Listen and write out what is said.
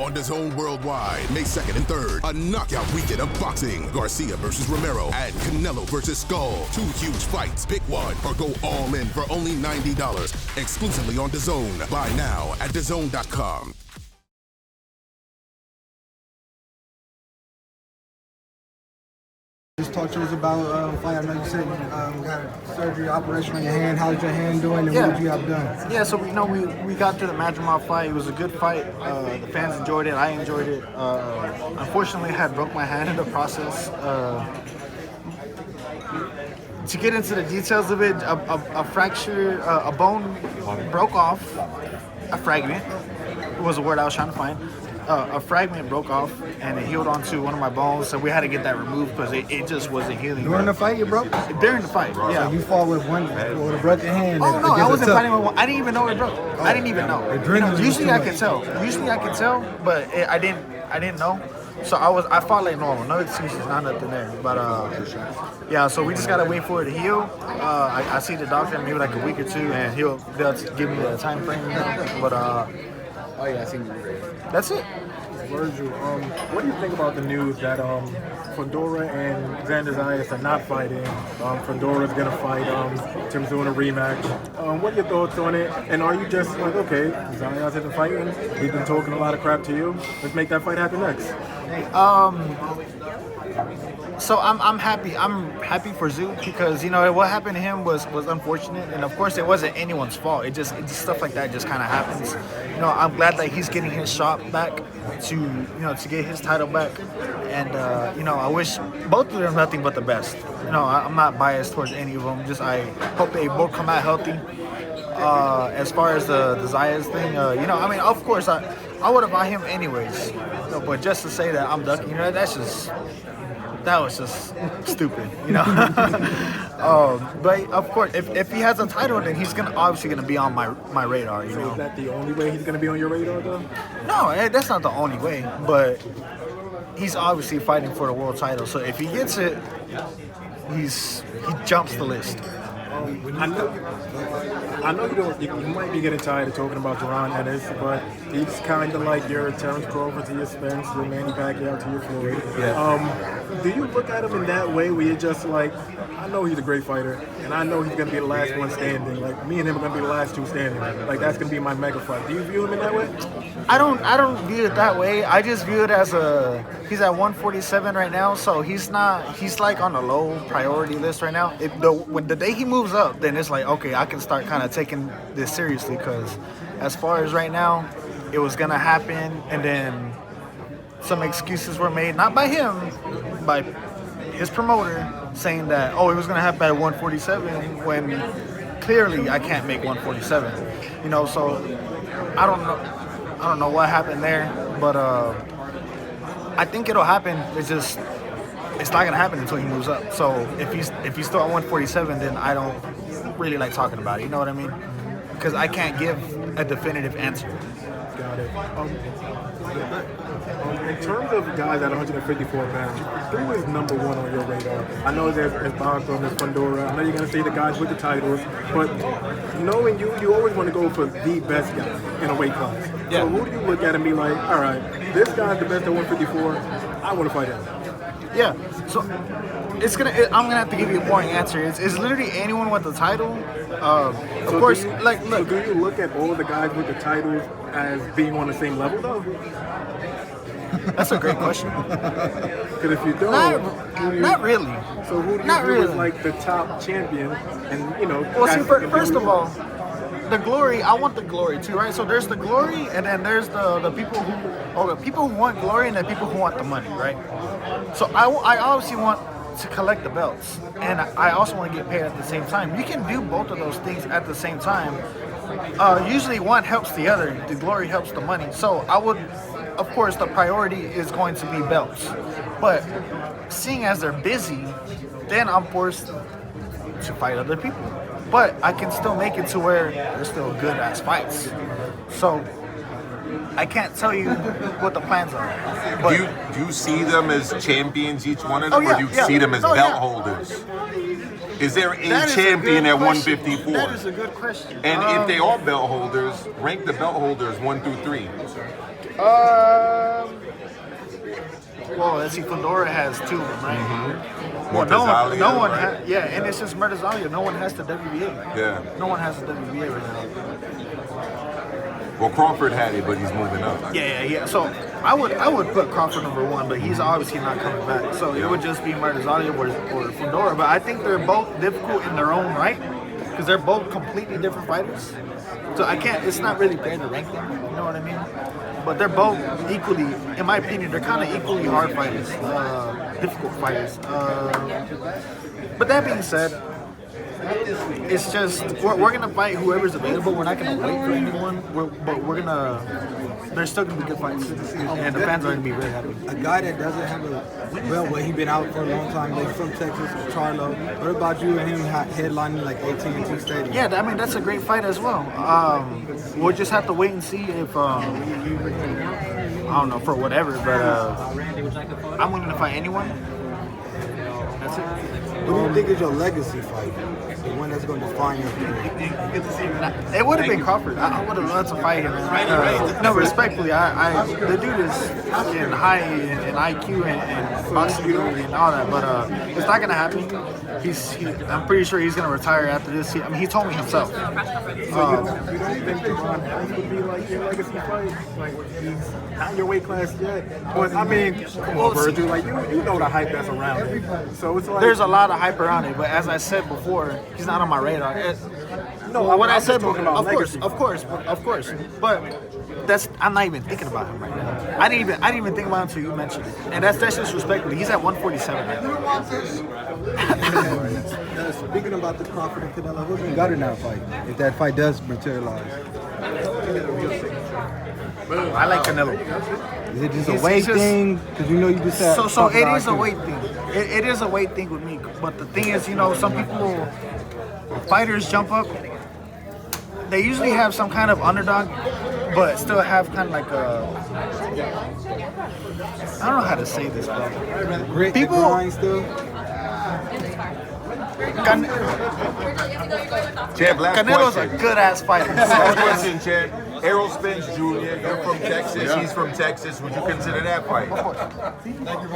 On DAZN Worldwide, May 2nd and 3rd, a knockout weekend of boxing. Garcia versus Romero and Canelo versus Skull. 2 huge fights. Pick one or go all in for only $90. Exclusively on DAZN. Buy now at DAZN.com. Just talk to us about fight. I know you said you got a surgery operation on your hand. How's your hand doing, and what did you have done? Yeah, so we got to the Madrimov fight. It was a good fight. The fans enjoyed it. I enjoyed it. Unfortunately, I had broke my hand in the process. To get into the details of it, a fracture, a bone broke off. A fragment was the word I was trying to find. A fragment broke off and it healed onto one of my bones, so we had to get that removed because it just wasn't healing. During the fight, you broke? During the fight, yeah. So you fought with a broken hand? Oh no, I wasn't fighting with one. I didn't even know it broke. I didn't even know. Usually I could tell. But I didn't know. So I fought like normal. No excuses, not nothing there. But yeah. So we just gotta wait for it to heal. I see the doctor in maybe like a week or two, and they'll give me a time frame. But oh yeah, I seen you. That's it. Vergil, what do you think about the news that Fedora and Zayas are not fighting? Fedora's gonna fight. Tim's doing a rematch. What are your thoughts on it? And are you just like, okay, Zayas isn't fighting? He's been talking a lot of crap to you. Let's make that fight happen next. So I'm happy. I'm happy for Zoo because what happened to him was unfortunate, and of course it wasn't anyone's fault. It just stuff like that just kind of happens. I'm glad that he's getting his shot back to get his title back, and I wish both of them nothing but the best. I'm not biased towards any of them. Just I hope they both come out healthy. As far as the Zayas thing, of course I would have bought him anyways. But just to say that I'm ducking, that was just stupid, But of course, if he has a title, then he's obviously gonna be on my radar, So is that the only way he's gonna be on your radar, though? No, that's not the only way. But he's obviously fighting for the world title. So if he gets it, he jumps the list. I know you might be getting tired of talking about Ennis, but he's kind of like your Terrence Crawford to your Spence, your Manny Pacquiao to your Floyd. Yeah. Do you look at him in that way where you're just like, I know he's a great fighter, and I know he's going to be the last one standing. Like, me and him are going to be the last two standing. Like, that's going to be my mega fight. Do you view him in that way? I don't view it that way. I just view it as he's at 147 right now, so he's like on the low priority list right now. When the day he moves up, then it's like, okay, I can start kind of taking this seriously, because as far as right now, it was going to happen, and then some excuses were made, not by him, by his promoter, saying that, it was going to happen at 147 when clearly I can't make 147. So I don't know what happened there, but I think it'll happen. It's not going to happen until he moves up. So if he's still at 147, then I don't really like talking about it. You know what I mean? Because I can't give a definitive answer. Got it. In terms of guys at 154 pounds, who is number one on your radar? I know there's Bonko, there's Pandora. I know you're going to say the guys with the titles, but knowing you always want to go for the best guy in a weight class. Yeah. So who do you look at and be like, all right, this guy's the best at 154, I want to fight him? Yeah, so I'm gonna have to give you a boring answer. It's literally anyone with the title. Of course, look. So do you look at all the guys with the titles as being on the same level, though? That's a great question. Because if you don't, not really. So who do you view as like the top champion? And well, see, first of all, the glory. I want the glory too, right? So there's the glory, and then there's the people who want glory, and the people who want the money, right? So I obviously want to collect the belts, and I also want to get paid at the same time. You can do both of those things at the same time. Usually one helps the other. The glory helps the money. So I would, of course, the priority is going to be belts. But seeing as they're busy, then I'm forced to fight other people. But I can still make it to where they're still good ass fights. So I can't tell you what the plans are. But do you see them as champions, each one of them, or do you see them as belt holders? Is there a That is a champion good at question. 154? That is a good question. And if they are belt holders, rank the belt holders 1 through 3. Well, let's see. Fedora has 2 of them, right? Mm-hmm. Well, Mortazalia, no one, right? and it's just Mortazalia. No one has the WBA. Yeah. No one has the WBA right now. Well, Crawford had it, but he's moving up. Yeah. So I would put Crawford number 1, but he's obviously not coming back. So it would just be Mortazalia or Fedora. But I think they're both difficult in their own right because they're both completely different fighters. So I can't. It's not really fair to rank them. You know what I mean? But they're both equally, in my opinion, they're kind of equally hard fighters, difficult fighters. But that being said, it's just we're gonna fight whoever's available. We're not gonna wait for anyone. But we're gonna. There's still gonna be good fights, and the fans are gonna be really happy. A guy that doesn't have a belt, but he's been out for a long time, like from Texas, Charlo. What about you and him headlining like AT&T Stadium? Yeah, I mean that's a great fight as well. We'll just have to wait and see if I don't know for whatever, but I'm willing to fight anyone. That's it. What do you think is your legacy fight? The one that's going to define your career? It would have been Crawford. I would have loved to fight him. No, respectfully, the dude is fucking high in IQ and boxing ability and all that, but it's not gonna happen. I'm pretty sure he's gonna retire after this. He told me himself. You don't think Devon Harris would be like your legacy fight? Like he's not your weight class yet. But I mean, come on, Vergil, like you know the hype that's around it. So it's like There's a lot of hype around it, but as I said before, he's not on my radar. What I said before, of course. But I'm not even thinking about him right now. I didn't even think about him until you mentioned it, and that's disrespectful. He's at 147 right now. Speaking about the Crawford and Canelo, who's you got in that fight? If that fight does materialize, I like Canelo. is it just a weight thing? Because you know you just said So it is a weight thing. It is a weight thing with me. But the thing is, some people, fighters jump up. They usually have some kind of underdog, but still have kind of like a. I don't know how to say this, bro. grit, People- the grind still. Champ, last Canelo's question. a good ass fighter. Last question, Champ. Errol Spence Jr., you're from Texas, he's from Texas. Would you consider that fight?